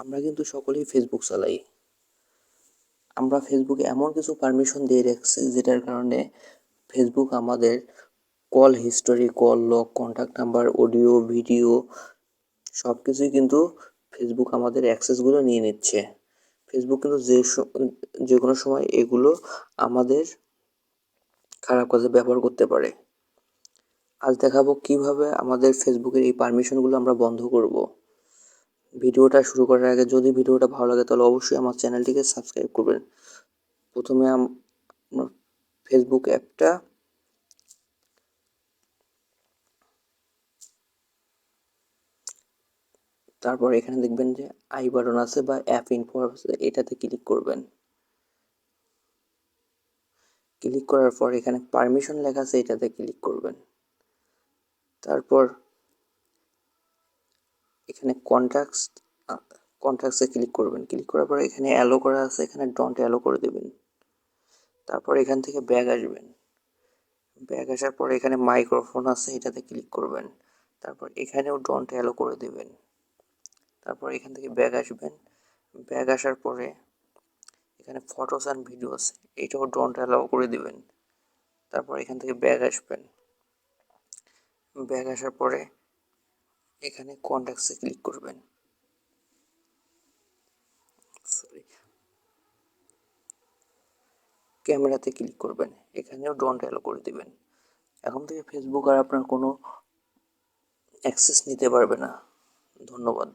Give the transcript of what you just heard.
আমরা কিন্তু সকলেই ফেসবুক চালাই। আমরা ফেসবুকে এমন কিছু পারমিশন দিয়ে রাখছি যেটার কারণে ফেসবুক আমাদের call history, call log, contact number, audio, video সব কিছুই কিন্তু ফেসবুক আমাদের অ্যাক্সেসগুলো নিয়ে নিচ্ছে। ফেসবুক কিন্তু যে কোনো সময় এগুলো আমাদের খারাপ কাজে ব্যবহার করতে পারে। আজ দেখাবো কিভাবে আমাদের ফেসবুকের এই পারমিশনগুলো আমরা বন্ধ করব। ভিডিওটা শুরু করার আগে যদি ভিডিওটা ভালো লাগে তাহলে অবশ্যই আমার চ্যানেলটিকে সাবস্ক্রাইব করবেন। প্রথমে আমরা ফেসবুক অ্যাপটা তারপর এখানে দেখবেন যে আই বাটন আছে বা অ্যাপ ইনফো আছে, এটাতে ক্লিক করবেন। ক্লিক করার পর এখানে পারমিশন লেখা আছে, এটাতে ক্লিক করবেন। তারপর এখানে কন্ট্যাক্টসে ক্লিক করবেন। ক্লিক করার পর এখানে অ্যালো করা আছে, এখানে ডন্ট অ্যালো করে দেবেন। তারপর এখান থেকে ব্যাক আসবেন। ব্যাক আসার পর এখানে মাইক্রোফোন আছে, এটাতে ক্লিক করবেন। তারপর এখানেও ডন্ট অ্যালো করে দেবেন। তারপর এখান থেকে ব্যাক আসবেন। ব্যাক আসার পরে এখানে ফটোস অ্যান্ড ভিডিওস, এইটাও ডন্ট অ্যালাউ করে দেবেন। তারপর এখান থেকে ব্যাক আসবেন। ব্যাক আসার পরে এখানে কন্ট্যাক্টসে ক্লিক করবেন। ক্যামেরাতে ক্লিক করবেন, এখানেও ডন্ট অ্যালো করে দেবেন। এখন থেকে ফেসবুক আর আপনার কোনো অ্যাক্সেস নিতে পারবে না। ধন্যবাদ।